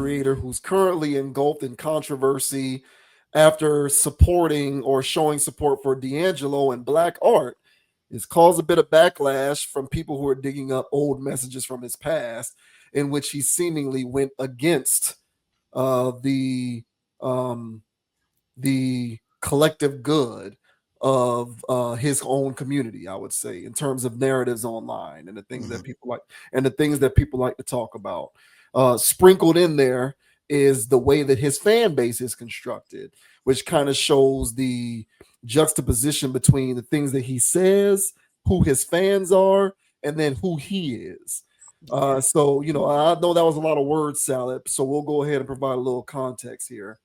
creator who's currently engulfed in controversy after supporting or showing support for D'Angelo and black art, has caused a bit of backlash from people who are digging up old messages from his past in which he seemingly went against uh, the um, the collective good of his own community, I would say, in terms of narratives online and the things that Mhm. people like and the things that people like to talk about. Sprinkled in there is the way that his fan base is constructed, which kind of shows the juxtaposition between the things that he says, who his fans are, and then who he is. Yeah. So, I know that was a lot of word salad, so we'll go ahead and provide a little context here.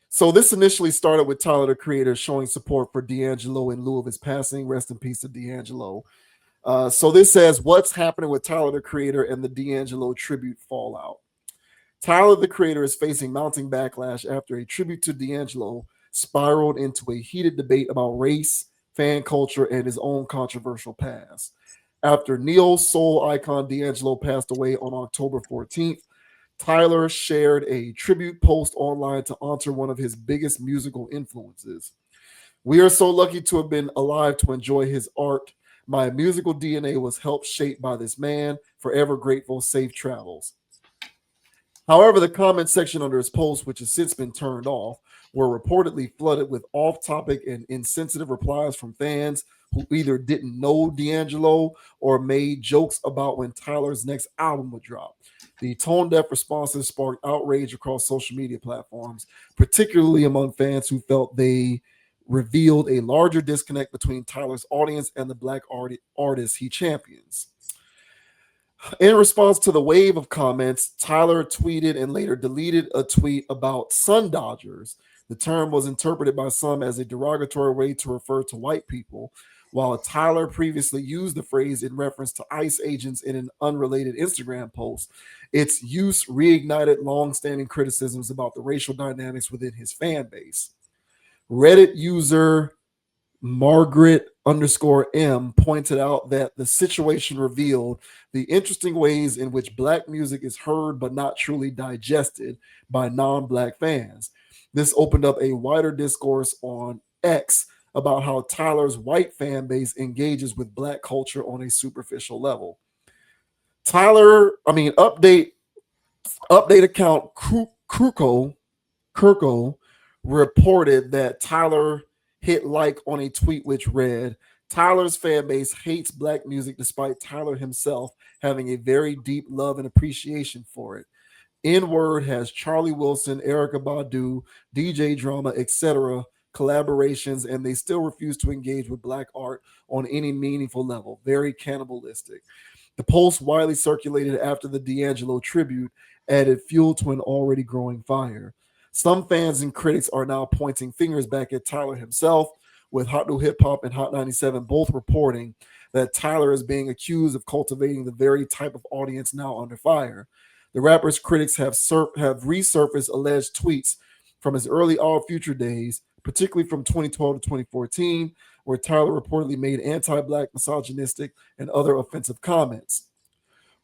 So this initially started with Tyler the Creator showing support for D'Angelo in lieu of his passing. Rest in peace to D'Angelo. So this says what's happening with Tyler the Creator and the D'Angelo tribute fallout. Tyler the Creator is facing mounting backlash after a tribute to D'Angelo spiraled into a heated debate about race, fan culture, and his own controversial past. After neo soul icon D'Angelo passed away on October 14th, Tyler shared a tribute post online to honor one of his biggest musical influences. We are so lucky to have been alive to enjoy his art. My musical DNA was helped shape by this man. Forever grateful. Safe travels. However, the comment section under his post, which has since been turned off, were reportedly flooded with off topic and insensitive replies from fans who either didn't know D'Angelo or made jokes about when Tyler's next album would drop. The tone deaf responses sparked outrage across social media platforms, particularly among fans who felt they revealed a larger disconnect between Tyler's audience and the black artists he champions. In response to the wave of comments, Tyler tweeted and later deleted a tweet about sun dodgers. The term was interpreted by some as a derogatory way to refer to white people, while Tyler previously used the phrase in reference to ICE agents in an unrelated Instagram post. Its use reignited long-standing criticisms about the racial dynamics within his fan base. Reddit user Margaret underscore M pointed out that the situation revealed the interesting ways in which black music is heard but not truly digested by non black fans. This opened up a wider discourse on X about how Tyler's white fan base engages with black culture on a superficial level. Update account Kirko reported that Tyler hit like on a tweet which read, Tyler's fan base hates black music despite Tyler himself having a very deep love and appreciation for it. N Word has Charlie Wilson, Erica Badu, DJ Drama, etc. collaborations, and they still refuse to engage with black art on any meaningful level. Very cannibalistic. The post, widely circulated after the D'Angelo tribute, added fuel to an already growing fire. Some fans and critics are now pointing fingers back at Tyler himself, with Hot New Hip Hop and Hot 97 both reporting that Tyler is being accused of cultivating the very type of audience now under fire. The rapper's critics have resurfaced alleged tweets from his early All Future days, particularly from 2012 to 2014, where Tyler reportedly made anti black, misogynistic, and other offensive comments.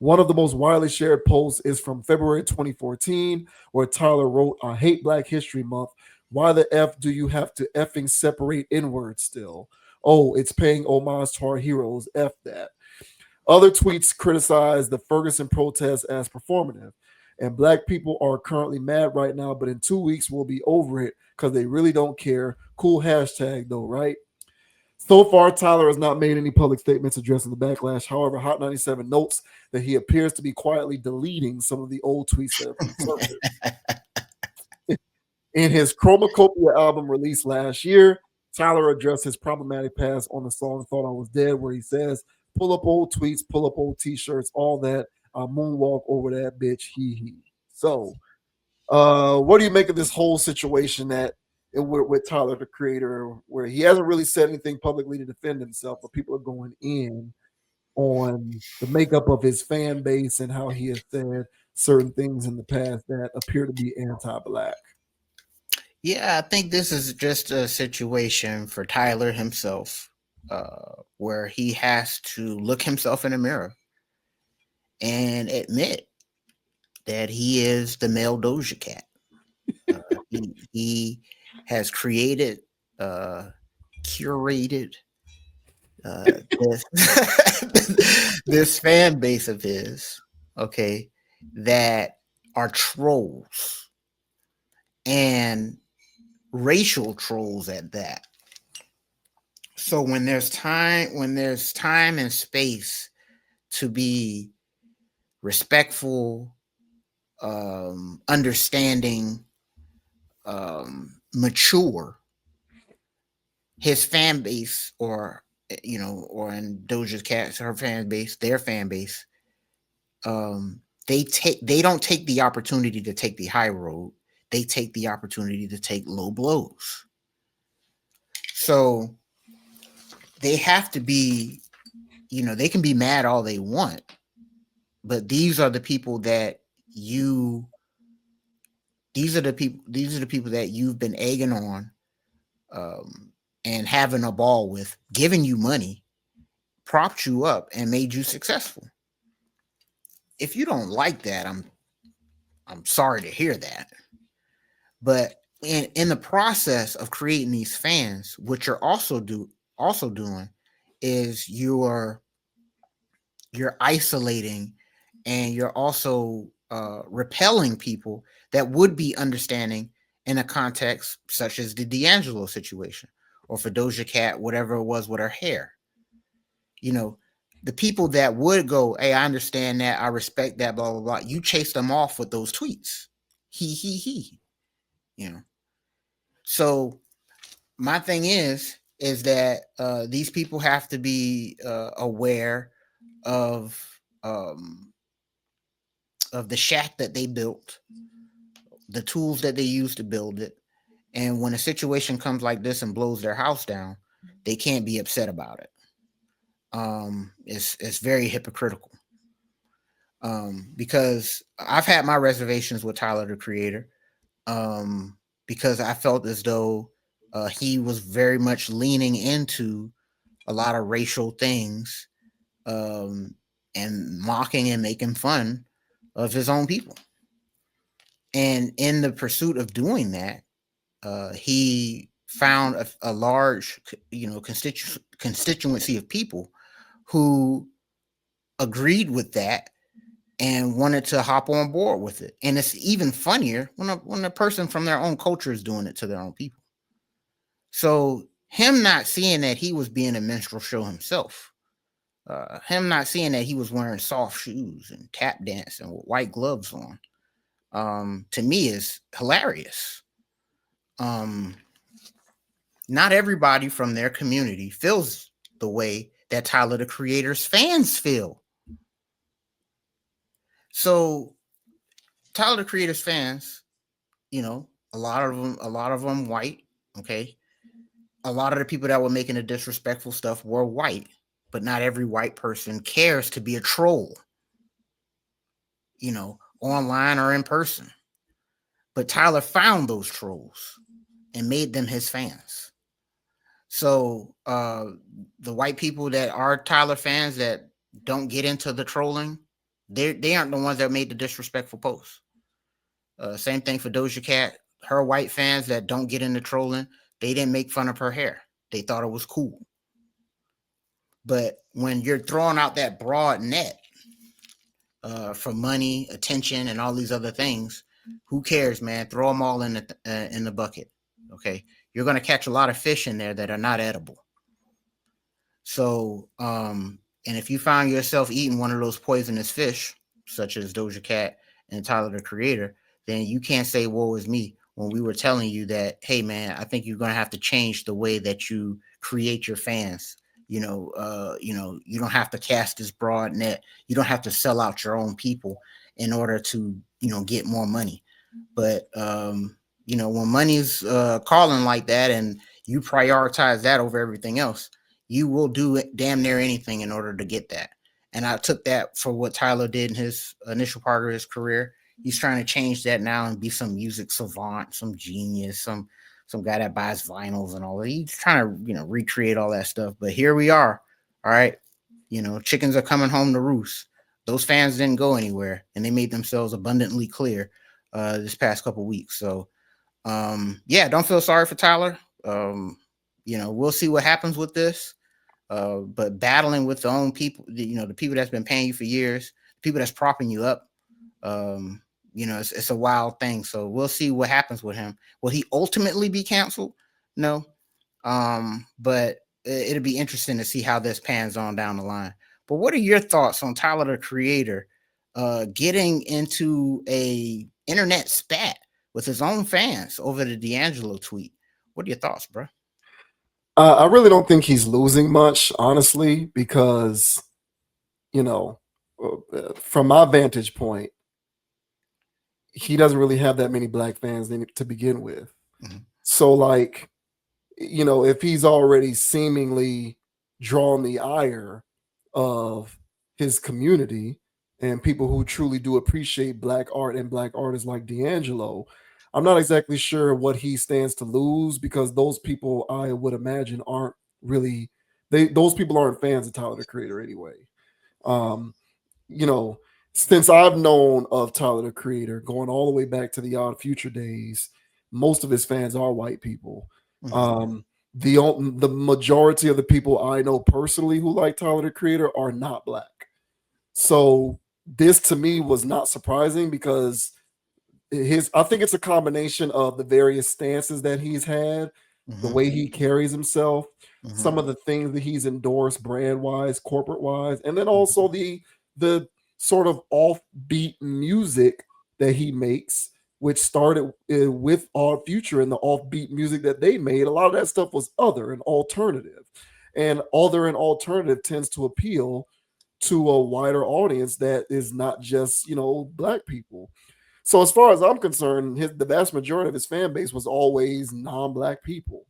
One of the most widely shared posts is from February 2014, where Tyler wrote, I hate Black History Month. Why the F do you have to effing separate N words still? Oh, it's paying homage to our heroes. F that. Other tweets criticize the Ferguson protest as performative. And black people are currently mad right now, but in 2 weeks we'll be over it because they really don't care. Cool hashtag though, right? So far, Tyler has not made any public statements addressing the backlash. However, Hot 97 notes that he appears to be quietly deleting some of the old tweets that have resurfaced. In his Chromacopia album released last year, Tyler addressed his problematic past on the song Thought I Was Dead, where he says, pull up old tweets, pull up old t-shirts, all that. I'll moonwalk over that bitch, hee hee. So, what do you make of this whole situation with Tyler the Creator, where he hasn't really said anything publicly to defend himself, but people are going in on the makeup of his fan base and how he has said certain things in the past that appear to be anti-black. Yeah, I think this is just a situation for Tyler himself, where he has to look himself in the mirror and admit that he is the male Doja Cat. He has created, uh, curated, this this fan base of his, okay, that are trolls, and racial trolls at that. So when there's time and space to be respectful, understanding, mature, his fan base, or or in Doja Cat's, her fan base, their fan base, they don't take the opportunity to take the high road. They take the opportunity to take low blows. So they have to be, they can be mad all they want, but you these are the people that you've been egging on, and having a ball with, giving you money, propped you up, and made you successful. If you don't like that, I'm sorry to hear that. But in the process of creating these fans, what you're also doing is you're isolating, and you're also, repelling people that would be understanding in a context such as the D'Angelo situation, or for Doja Cat, whatever it was with her hair. You know, the people that would go, "Hey, I understand that, I respect that, blah blah blah." You chase them off with those tweets. He. You know. So my thing is that, these people have to be, aware of, of the shack that they built, the tools that they use to build it, and when a situation comes like this and blows their house down, they can't be upset about it. It's very hypocritical. Because I've had my reservations with Tyler the Creator, because I felt as though, he was very much leaning into a lot of racial things, um, and mocking and making fun of his own people. And in the pursuit of doing that, he found a large, constituency of people who agreed with that and wanted to hop on board with it. And it's even funnier when a person from their own culture is doing it to their own people. So him not seeing that he was being a minstrel show himself, him not seeing that he was wearing soft shoes and tap dancing with white gloves on, to me is hilarious. Um, Not everybody from their community feels the way that Tyler the Creator's fans feel. So Tyler the Creator's fans, a lot of them white, okay? A lot of the people that were making the disrespectful stuff were white, but not every white person cares to be a troll, online or in person. But Tyler found those trolls and made them his fans. So the white people that are Tyler fans that don't get into the trolling, they aren't the ones that made the disrespectful posts. Same thing for Doja Cat. Her white fans that don't get into trolling, they didn't make fun of her hair. They thought it was cool. But when you're throwing out that broad net, for money, attention, and all these other things, who cares, man? Throw them all in the bucket. Okay, you're going to catch a lot of fish in there that are not edible. So, and if you find yourself eating one of those poisonous fish, such as Doja Cat and Tyler the Creator, then you can't say "woe is me" when we were telling you that, hey man, I think you're gonna have to change the way that you create your fans. You don't have to cast this broad net. You don't have to sell out your own people in order to, get more money. But when money's calling like that, and you prioritize that over everything else, you will do damn near anything in order to get that. And I took that for what Tyler did in his initial part of his career. He's trying to change that now and be some music savant, some genius, some guy that buys vinyls and all that. He's trying to, recreate all that stuff. But here we are. All right. Chickens are coming home to roost. those fans didn't go anywhere, and they made themselves abundantly clear this past couple weeks. So yeah, don't feel sorry for Tyler. We'll see what happens with this. But battling with the own people, the people that's been paying you for years, people that's propping you up, it's a wild thing. So we'll see what happens with him. Will he ultimately be canceled? No. But it'll be interesting to see how this pans on down the line. But what are your thoughts on Tyler the Creator getting into a internet spat with his own fans over the D'Angelo tweet? What are your thoughts, bro? I really don't think he's losing much, honestly, because, you know, from my vantage point, he doesn't really have that many black fans to begin with. Mm-hmm. So, like, if he's already seemingly drawn the ire of his community and people who truly do appreciate black art and black artists like D'Angelo, I'm not exactly sure what he stands to lose, because those people, I would imagine, aren't really those people aren't fans of Tyler the Creator anyway. Um, since I've known of Tyler the Creator, going all the way back to the Odd Future days, most of his fans are white people. Mm-hmm. The majority of the people I know personally who like Tyler the Creator are not black. So this to me was not surprising, because I think it's a combination of the various stances that he's had, mm-hmm. the way he carries himself, mm-hmm. some of the things that he's endorsed brand wise, corporate wise, and then also the sort of offbeat music that he makes, which started with Odd Future and the offbeat music that they made. A lot of that stuff was other and alternative, and other and alternative tends to appeal to a wider audience that is not just black people. So as far as I'm concerned, the vast majority of his fan base was always non-black people.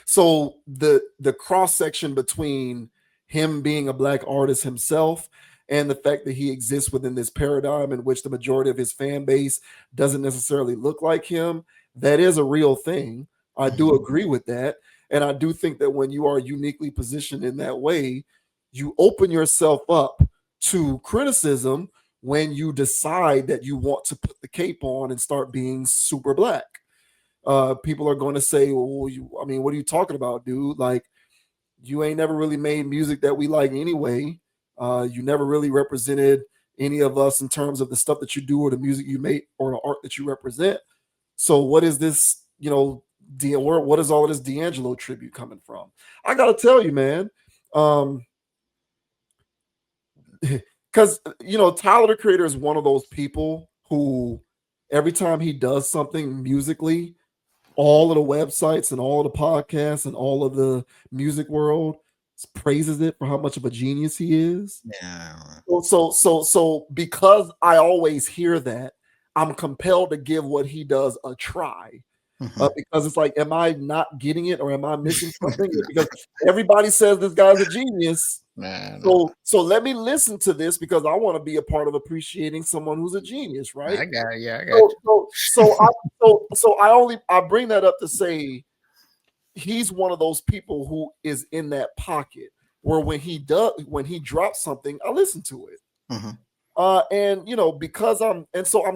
So the cross section between him being a black artist himself and the fact that he exists within this paradigm in which the majority of his fan base doesn't necessarily look like him, that is a real thing. I do agree with that. And I do think that when you are uniquely positioned in that way, you open yourself up to criticism when you decide that you want to put the cape on and start being super black. People are going to say, well, what are you talking about, dude? Like, you ain't never really made music that we like anyway. You never really represented any of us in terms of the stuff that you do or the music you make or the art that you represent. So what is this, what is all of this D'Angelo tribute coming from? I got to tell you, man, because, Tyler the Creator is one of those people who every time he does something musically, all of the websites and all of the podcasts and all of the music world praises it for how much of a genius he is. Yeah. So because I always hear that, I'm compelled to give what he does a try. Because it's like, am I not getting it or am I missing something? Because everybody says this guy's a genius. Man. So let me listen to this, because I want to be a part of appreciating someone who's a genius, right? I got it. Yeah, I got you. So I bring that up to say he's one of those people who is in that pocket where when he drops something, I listen to it. And because I'm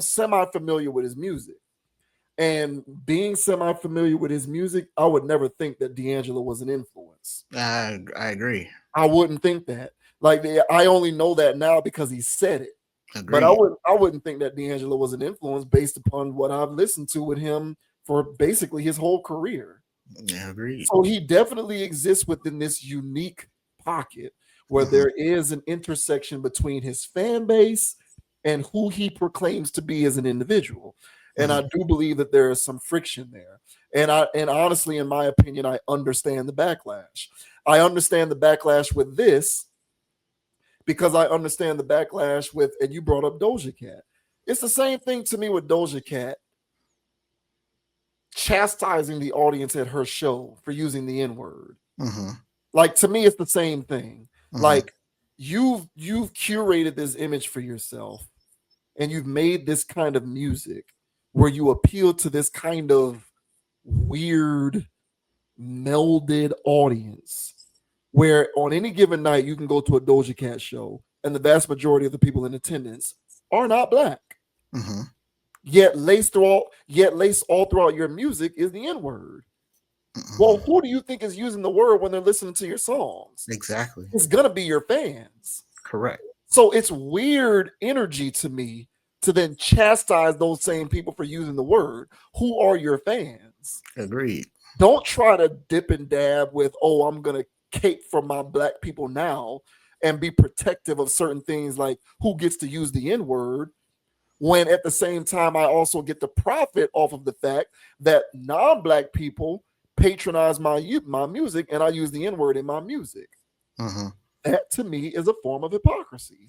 semi-familiar with his music. And being semi-familiar with his music, I would never think that D'Angelo was an influence. I agree. I wouldn't think that. Like, I only know that now because he said it. Agreed. But I wouldn't think that D'Angelo was an influence based upon what I've listened to with him for basically his whole career. Yeah, agreed. So he definitely exists within this unique pocket where there is an intersection between his fan base and who he proclaims to be as an individual. And I do believe that there is some friction there. And honestly, in my opinion, I understand the backlash. I understand the backlash with this because I understand the backlash with, and you brought up Doja Cat. It's the same thing to me with Doja Cat chastising the audience at her show for using the N-word. Like, to me, it's the same thing. Like, you've curated this image for yourself and you've made this kind of music where you appeal to this kind of weird, melded audience, where on any given night you can go to a Doja Cat show and the vast majority of the people in attendance are not black. Mm-hmm. Yet laced all throughout your music is the N-word. Well, who do you think is using the word when they're listening to your songs? Exactly. It's gonna be your fans. Correct. So it's weird energy to me to then chastise those same people for using the word. Who are your fans? Agreed. Don't try to dip and dab with, oh, I'm gonna cape for my black people now and be protective of certain things like who gets to use the N-word, when at the same time I also get the profit off of the fact that non-black people patronize my music and I use the N-word in my music. Mm-hmm. That to me is a form of hypocrisy.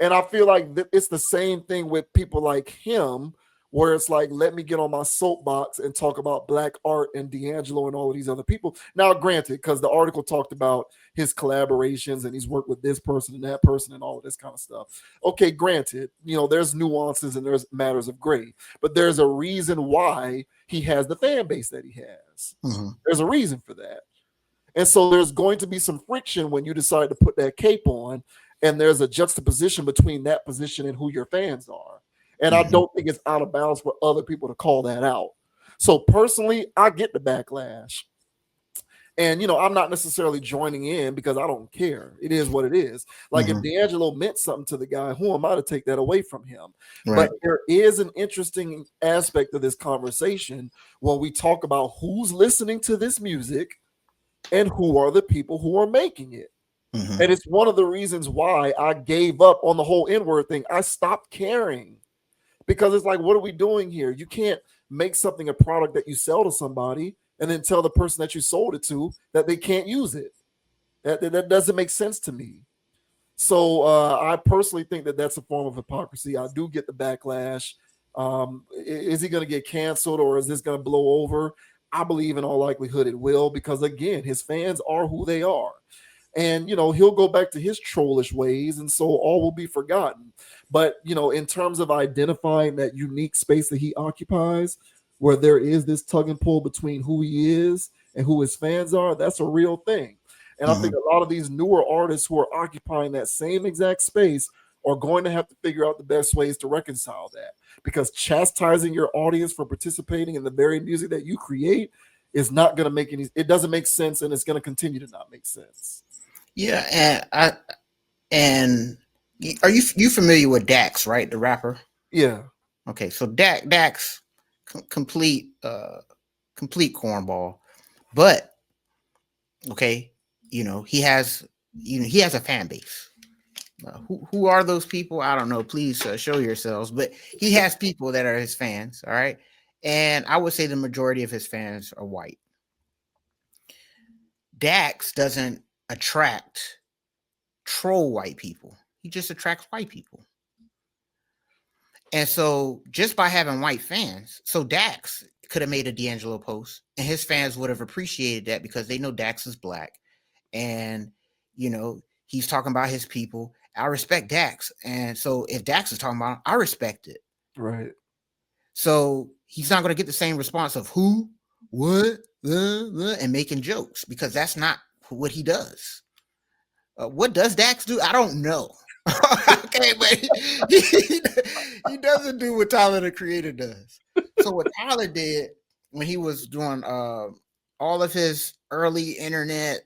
And I feel like it's the same thing with people like him, where it's like, let me get on my soapbox and talk about black art and D'Angelo and all of these other people. Now, granted, because the article talked about his collaborations and he's worked with this person and that person and all of this kind of stuff. Okay, granted, there's nuances and there's matters of gray, but there's a reason why he has the fan base that he has. Mm-hmm. There's a reason for that. And so there's going to be some friction when you decide to put that cape on, and there's a juxtaposition between that position and who your fans are. And I don't think it's out of bounds for other people to call that out. So personally, I get the backlash. And, I'm not necessarily joining in because I don't care. It is what it is. Like if D'Angelo meant something to the guy, who am I to take that away from him? Right. But there is an interesting aspect of this conversation when we talk about who's listening to this music and who are the people who are making it. Mm-hmm. And it's one of the reasons why I gave up on the whole N-word thing. I stopped caring because it's like, what are we doing here? You can't make something a product that you sell to somebody and then tell the person that you sold it to that they can't use it. That doesn't make sense to me. So I personally think that that's a form of hypocrisy. I do get the backlash. Is he going to get canceled or is this going to blow over? I believe in all likelihood it will, because again, his fans are who they are. And, he'll go back to his trollish ways, and so all will be forgotten. But, in terms of identifying that unique space that he occupies, where there is this tug and pull between who he is and who his fans are, that's a real thing. And I think a lot of these newer artists who are occupying that same exact space are going to have to figure out the best ways to reconcile that. Because chastising your audience for participating in the very music that you create is not going to make it doesn't make sense, and it's going to continue to not make sense. Yeah, and are you familiar with Dax, right? The rapper? Yeah. Okay, so Dax complete cornball. But okay, he has a fan base. Who are those people? I don't know. Please show yourselves. But he has people that are his fans. All right. And I would say the majority of his fans are white. Dax doesn't attract troll white people. He just attracts white people. And so just by having white fans, so Dax could have made a D'Angelo post and his fans would have appreciated that because they know Dax is black. And, he's talking about his people. I respect Dax. And so if Dax is talking about him, I respect it. Right. So he's not going to get the same response of who, what, and making jokes, because that's not what he does. What does Dax do? I don't know. Okay, but he doesn't do what Tyler the Creator does. So what Tyler did when he was doing all of his early internet,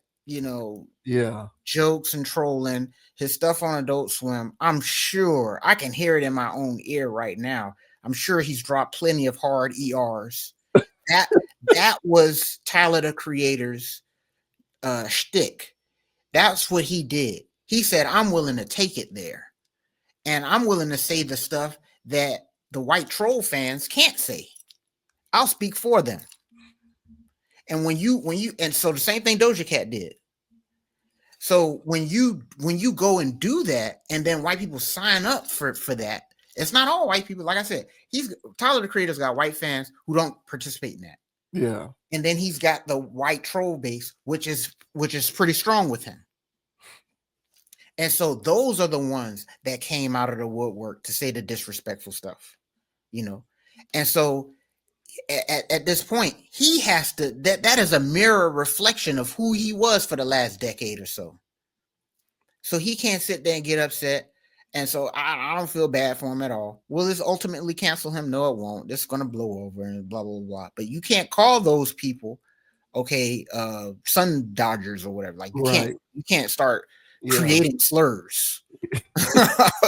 jokes and trolling, his stuff on Adult Swim, I'm sure I can hear it in my own ear right now. I'm sure he's dropped plenty of hard ERs. That was Tyler the Creator's shtick. That's what he did. He said, I'm willing to take it there. And I'm willing to say the stuff that the white troll fans can't say. I'll speak for them. And and so the same thing Doja Cat did. So when you go and do that, and then white people sign up for that, it's not all white people. Like I said, Tyler the Creator's got white fans who don't participate in that. Yeah. And then he's got the white troll base, which is pretty strong with him. And so those are the ones that came out of the woodwork to say the disrespectful stuff, And so at this point, he has to, that is a mirror reflection of who he was for the last decade or so. So he can't sit there and get upset. And so I don't feel bad for him at all. Will this ultimately cancel him? No, it won't. This is gonna blow over and blah blah blah. But you can't call those people, okay, sun dodgers or whatever. Like Right. you can't start Yeah. creating slurs.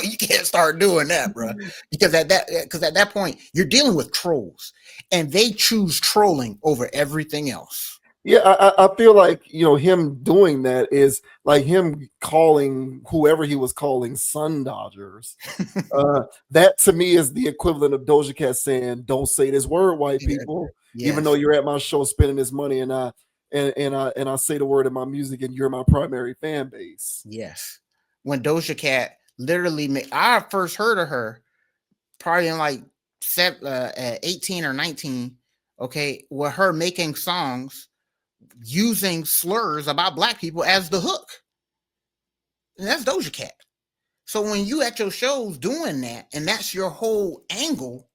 You can't start doing that, bro. Because at that point you're dealing with trolls, and they choose trolling over everything else. Yeah, I feel like him doing that is like him calling whoever he was calling sun dodgers. That to me is the equivalent of Doja Cat saying, "Don't say this word, white people," even though Yes, you're at my show spending this money, and I say the word in my music, and you're my primary fan base. yes. When Doja Cat literally made, I first heard of her probably in like 18 or 19. Okay, with her making songs using slurs about black people as the hook, and that's Doja Cat. So when you at your shows doing that, and that's your whole angle,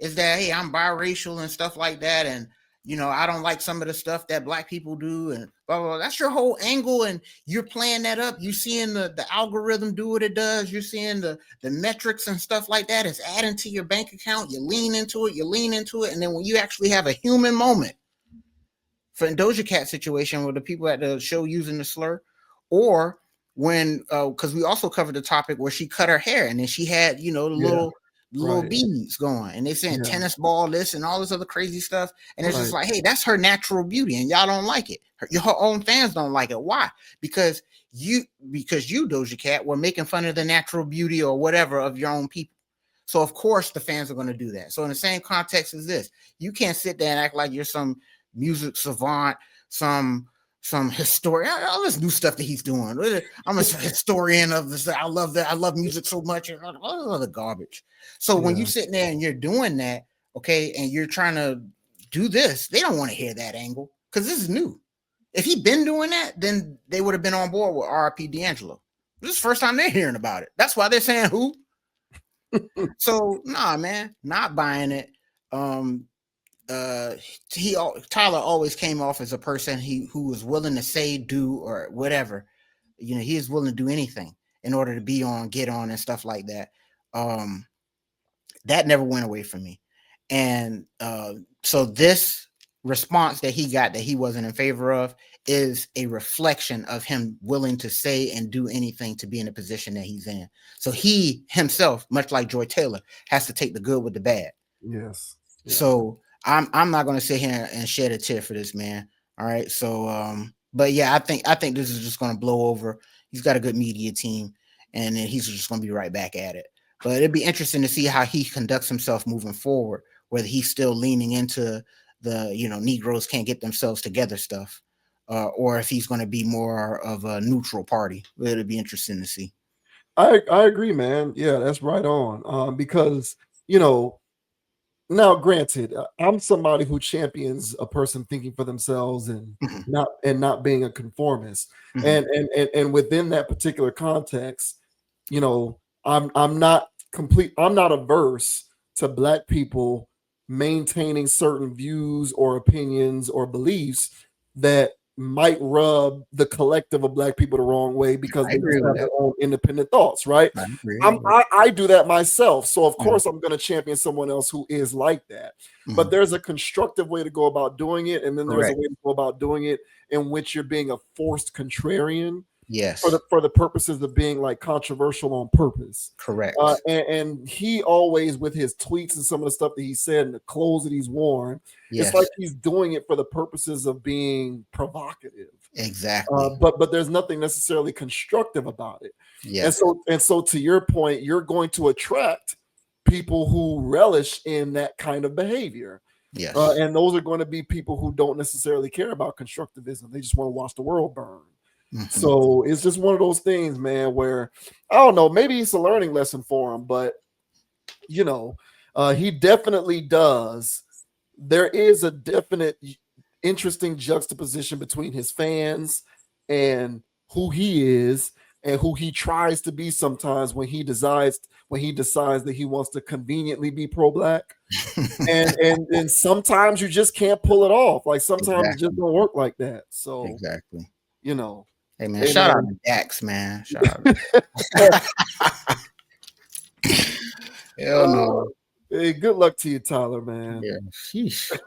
is that hey, I'm biracial and stuff like that, and I don't like some of the stuff that black people do, and blah blah blah. That's your whole angle, and you're playing that up. You're seeing the algorithm do what it does. You're seeing the metrics and stuff like that. It's adding to your bank account. You lean into it, and then when you actually have a human moment, for Doja Cat situation with the people at the show using the slur, or when because we also covered the topic where she cut her hair and then she had the Yeah, little right. beads going, and they saying Yeah, tennis ball this and all this other crazy stuff, and it's just right. like, hey, that's her natural beauty, and y'all don't like it. Her own fans don't like it. Why? Because you Doja Cat were making fun of the natural beauty or whatever of your own people. So of course the fans are going to do that. So in the same context as this, you can't sit there and act like you're some music savant, some historian, all this new stuff that he's doing. I'm a historian of this. I love that. I love music so much. All the garbage. So when you Yeah, sitting there and you're doing that, okay, and you're trying to do this, they don't want to hear that angle because this is new. If he'd been doing that, then they would have been on board with R.I.P. D'Angelo. This is the first time they're hearing about it. That's why they're saying who. So nah, man, not buying it. Um, he Tyler always came off as a person who was willing to say, do, or whatever. He is willing to do anything in order to be on, get on, and stuff like that. Um, that never went away from me, and so this response that he got that he wasn't in favor of is a reflection of him willing to say and do anything to be in the position that he's in. So he himself, much like Joy Taylor, has to take the good with the bad. yes, yeah. So I'm not gonna sit here and shed a tear for this man. All right. So but yeah, I think this is just gonna blow over. He's got a good media team, and then he's just gonna be right back at it. But it'd be interesting to see how he conducts himself moving forward, whether he's still leaning into the Negroes can't get themselves together stuff, or if he's going to be more of a neutral party. It'll be interesting to see. I agree, man. Yeah, that's right on. Because you know, now granted, I'm somebody who champions a person thinking for themselves and Mhm, not being a conformist. mhm. And within that particular context, I'm not averse to black people maintaining certain views or opinions or beliefs that might rub the collective of black people the wrong way because I they just agree with have their that. own independent thoughts, right? I agree. I do that myself. So of Mhm, course I'm going to champion someone else who is like that. But mhm. there's a constructive way to go about doing it, and then there's a Correct. way to go about doing it in which you're being a forced contrarian for the Yes. purposes of being like controversial on purpose. Correct. And he always, with his tweets and some of the stuff that he said and the clothes that he's worn, it's like Yes. he's doing it for the purposes of being provocative. Exactly. But there's nothing necessarily constructive about it. And Yes. so to your point, you're going to attract people who relish in that kind of behavior. Yes. And those are going to be people who don't necessarily care about constructivism. They just want to watch the world burn. Mhm. So it's just one of those things, man, where I don't know, maybe it's a learning lesson for him, but you know, he definitely does. There is a definite interesting juxtaposition between his fans and who he is and who he tries to be sometimes when he decides that he wants to conveniently be pro-black. And sometimes you just can't pull it off. Like sometimes it just Exactly. don't work like that. So, Exactly. you know. Hey man, Hey, shout out man. to Dax, man. Shout out. Hell no. Hey, good luck to you, Tyler, man. Yeah. Sheesh.